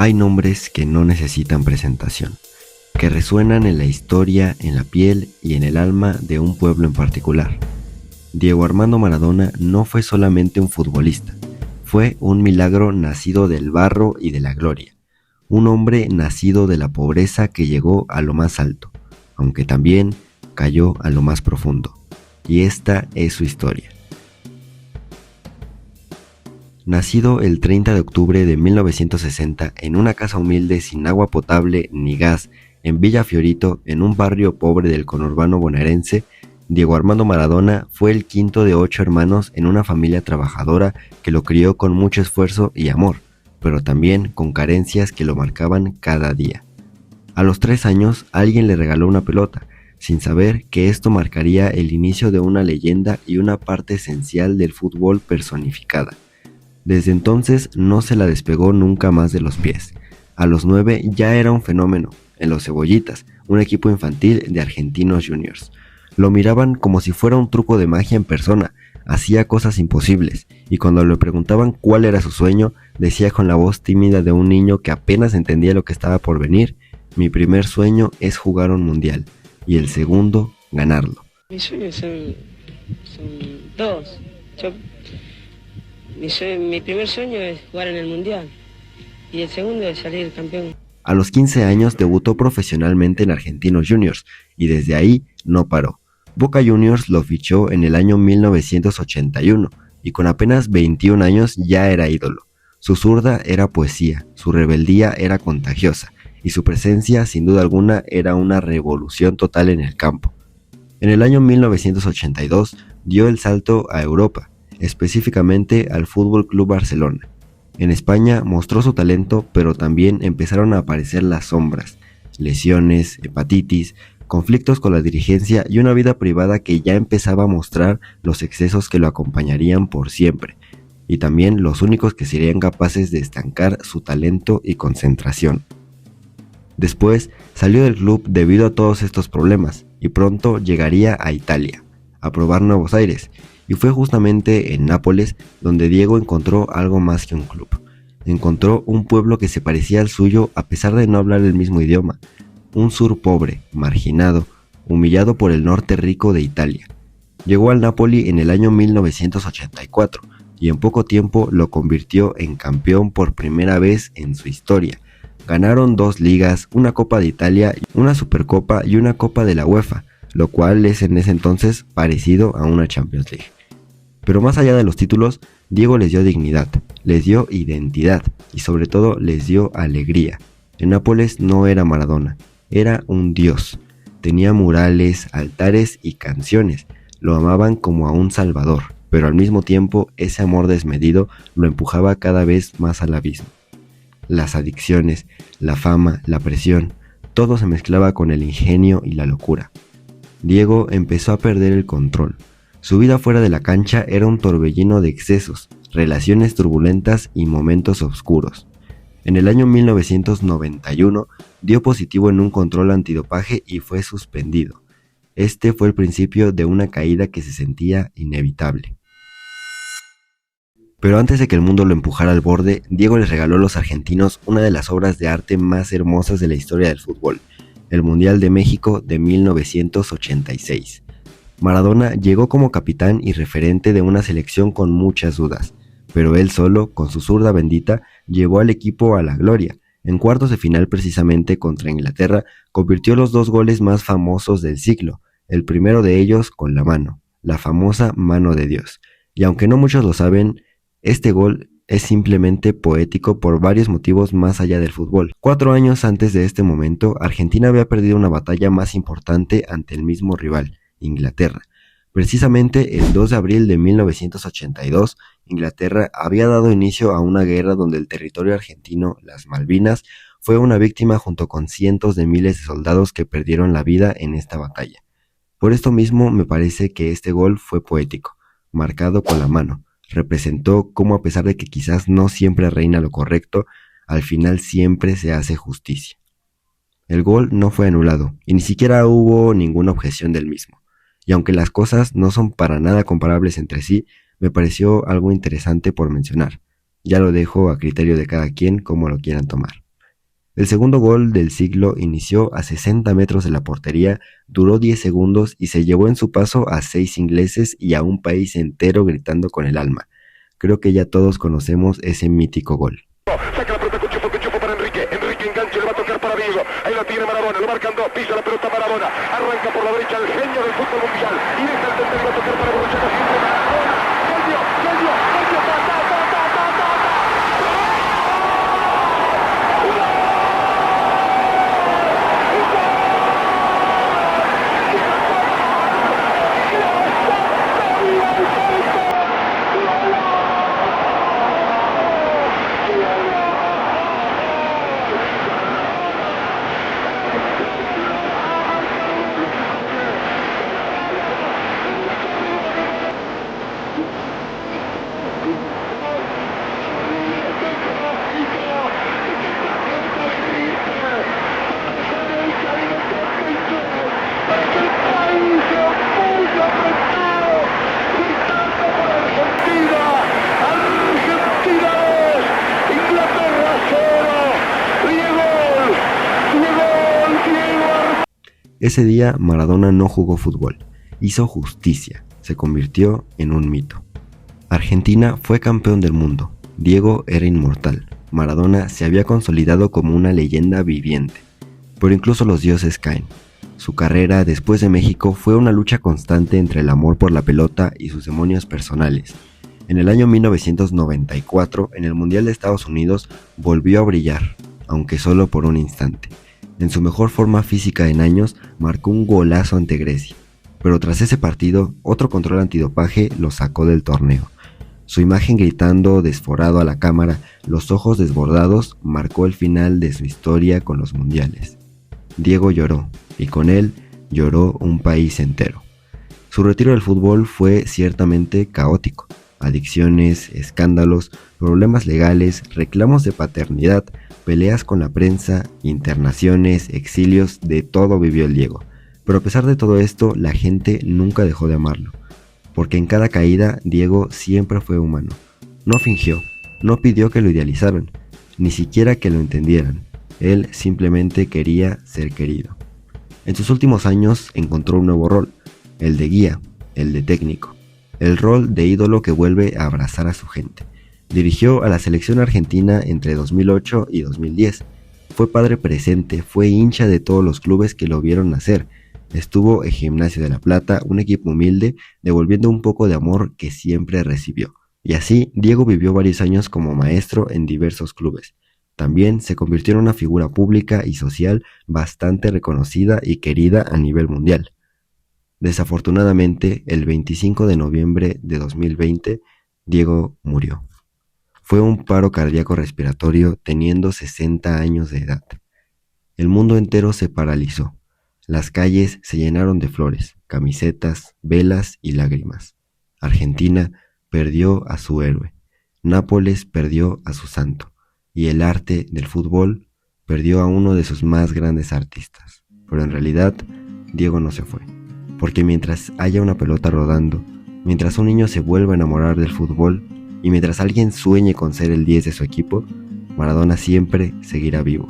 Hay nombres que no necesitan presentación, que resuenan en la historia, en la piel y en el alma de un pueblo en particular. Diego Armando Maradona no fue solamente un futbolista, fue un milagro nacido del barro y de la gloria, un hombre nacido de la pobreza que llegó a lo más alto, aunque también cayó a lo más profundo, y esta es su historia. Nacido el 30 de octubre de 1960 en una casa humilde sin agua potable ni gas en Villa Fiorito, en un barrio pobre del conurbano bonaerense, Diego Armando Maradona fue el quinto de 8 hermanos en una familia trabajadora que lo crió con mucho esfuerzo y amor, pero también con carencias que lo marcaban cada día. A los 3 años alguien le regaló una pelota, sin saber que esto marcaría el inicio de una leyenda y una parte esencial del fútbol personificada. Desde entonces no se la despegó nunca más de los pies. A los 9 ya era un fenómeno, en los Cebollitas, un equipo infantil de Argentinos Juniors. Lo miraban como si fuera un truco de magia en persona, hacía cosas imposibles, y cuando le preguntaban cuál era su sueño, decía con la voz tímida de un niño que apenas entendía lo que estaba por venir: mi primer sueño es jugar un mundial, y el segundo, ganarlo. Mis sueños son dos. Mi primer sueño es jugar en el mundial, y el segundo es salir campeón. A los 15 años debutó profesionalmente en Argentinos Juniors, y desde ahí no paró. Boca Juniors lo fichó en el año 1981, y con apenas 21 años ya era ídolo. Su zurda era poesía, su rebeldía era contagiosa, y su presencia sin duda alguna era una revolución total en el campo. En el año 1982 dio el salto a Europa, específicamente al Fútbol Club Barcelona. En España mostró su talento, pero también empezaron a aparecer las sombras, lesiones, hepatitis, conflictos con la dirigencia y una vida privada que ya empezaba a mostrar los excesos que lo acompañarían por siempre, y también los únicos que serían capaces de estancar su talento y concentración. Después salió del club debido a todos estos problemas, y pronto llegaría a Italia, a probar nuevos aires, y fue justamente en Nápoles donde Diego encontró algo más que un club. Encontró un pueblo que se parecía al suyo a pesar de no hablar el mismo idioma, un sur pobre, marginado, humillado por el norte rico de Italia. Llegó al Napoli en el año 1984 y en poco tiempo lo convirtió en campeón por primera vez en su historia. Ganaron 2 ligas, una Copa de Italia, una Supercopa y una Copa de la UEFA, lo cual es en ese entonces parecido a una Champions League. Pero más allá de los títulos, Diego les dio dignidad, les dio identidad y sobre todo les dio alegría. En Nápoles no era Maradona, era un dios. Tenía murales, altares y canciones. Lo amaban como a un salvador, pero al mismo tiempo ese amor desmedido lo empujaba cada vez más al abismo. Las adicciones, la fama, la presión, todo se mezclaba con el ingenio y la locura. Diego empezó a perder el control. Su vida fuera de la cancha era un torbellino de excesos, relaciones turbulentas y momentos oscuros. En el año 1991 dio positivo en un control antidopaje y fue suspendido. Este fue el principio de una caída que se sentía inevitable. Pero antes de que el mundo lo empujara al borde, Diego les regaló a los argentinos una de las obras de arte más hermosas de la historia del fútbol, el Mundial de México de 1986. Maradona llegó como capitán y referente de una selección con muchas dudas, pero él solo, con su zurda bendita, llevó al equipo a la gloria. En cuartos de final precisamente contra Inglaterra, convirtió los 2 goles más famosos del siglo, el primero de ellos con la mano, la famosa mano de Dios. Y aunque no muchos lo saben, este gol es simplemente poético por varios motivos más allá del fútbol. 4 años antes de este momento, Argentina había perdido una batalla más importante ante el mismo rival, Inglaterra. Precisamente el 2 de abril de 1982, Inglaterra había dado inicio a una guerra donde el territorio argentino, las Malvinas, fue una víctima junto con cientos de miles de soldados que perdieron la vida en esta batalla. Por esto mismo me parece que este gol fue poético, marcado con la mano. Representó cómo, a pesar de que quizás no siempre reina lo correcto, al final siempre se hace justicia. El gol no fue anulado y ni siquiera hubo ninguna objeción del mismo. Y aunque las cosas no son para nada comparables entre sí, me pareció algo interesante por mencionar. Ya lo dejo a criterio de cada quien cómo lo quieran tomar. El segundo gol del siglo inició a 60 metros de la portería, duró 10 segundos y se llevó en su paso a 6 ingleses y a un país entero gritando con el alma. Creo que ya todos conocemos ese mítico gol. Saca la pelota Cuchufo para Enrique engancha, le va a tocar para Vigo, ahí la tiene Maradona, lo marcan dos, pisa la pelota Maradona, arranca por la derecha el genio del fútbol mundial, y deja el centro y va a tocar para Borruchaga, siempre Maradona, genio, Ese día Maradona no jugó fútbol, hizo justicia, se convirtió en un mito. Argentina fue campeón del mundo, Diego era inmortal, Maradona se había consolidado como una leyenda viviente, pero incluso los dioses caen. Su carrera después de México fue una lucha constante entre el amor por la pelota y sus demonios personales. En el año 1994, en el Mundial de Estados Unidos, volvió a brillar, aunque solo por un instante. En su mejor forma física en años, marcó un golazo ante Grecia, pero tras ese partido, otro control antidopaje lo sacó del torneo. Su imagen gritando desforado a la cámara, los ojos desbordados, marcó el final de su historia con los mundiales. Diego lloró, y con él lloró un país entero. Su retiro del fútbol fue ciertamente caótico. Adicciones, escándalos, problemas legales, reclamos de paternidad, peleas con la prensa, internaciones, exilios, de todo vivió el Diego. Pero a pesar de todo esto, la gente nunca dejó de amarlo. Porque en cada caída, Diego siempre fue humano. No fingió, no pidió que lo idealizaran, ni siquiera que lo entendieran. Él simplemente quería ser querido. En sus últimos años encontró un nuevo rol, el de guía, el de técnico. El rol de ídolo que vuelve a abrazar a su gente. Dirigió a la selección argentina entre 2008 y 2010. Fue padre presente, fue hincha de todos los clubes que lo vieron nacer. Estuvo en Gimnasia de La Plata, un equipo humilde, devolviendo un poco de amor que siempre recibió. Y así, Diego vivió varios años como maestro en diversos clubes. También se convirtió en una figura pública y social bastante reconocida y querida a nivel mundial. Desafortunadamente, el 25 de noviembre de 2020, Diego murió. Fue un paro cardíaco respiratorio teniendo 60 años de edad. El mundo entero se paralizó. Las calles se llenaron de flores, camisetas, velas y lágrimas. Argentina perdió a su héroe. Nápoles perdió a su santo. Y el arte del fútbol perdió a uno de sus más grandes artistas. Pero en realidad, Diego no se fue. Porque mientras haya una pelota rodando, mientras un niño se vuelva a enamorar del fútbol y mientras alguien sueñe con ser el 10 de su equipo, Maradona siempre seguirá vivo.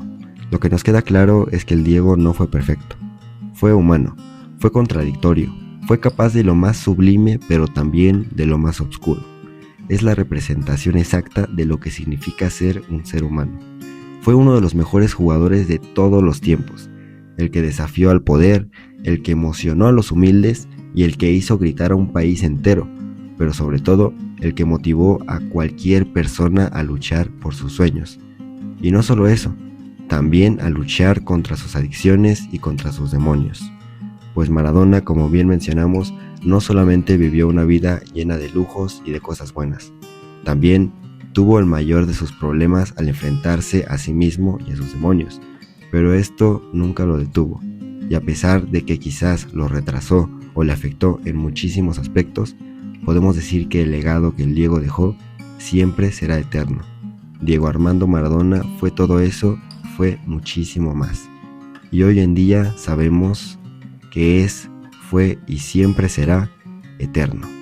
Lo que nos queda claro es que el Diego no fue perfecto. Fue humano, fue contradictorio, fue capaz de lo más sublime pero también de lo más oscuro. Es la representación exacta de lo que significa ser un ser humano. Fue uno de los mejores jugadores de todos los tiempos, el que desafió al poder, el que emocionó a los humildes y el que hizo gritar a un país entero, pero sobre todo el que motivó a cualquier persona a luchar por sus sueños. Y no solo eso, también a luchar contra sus adicciones y contra sus demonios. Pues Maradona, como bien mencionamos, no solamente vivió una vida llena de lujos y de cosas buenas, también tuvo el mayor de sus problemas al enfrentarse a sí mismo y a sus demonios, pero esto nunca lo detuvo. Y a pesar de que quizás lo retrasó o le afectó en muchísimos aspectos, podemos decir que el legado que el Diego dejó siempre será eterno. Diego Armando Maradona fue todo eso, fue muchísimo más. Y hoy en día sabemos que fue y siempre será eterno.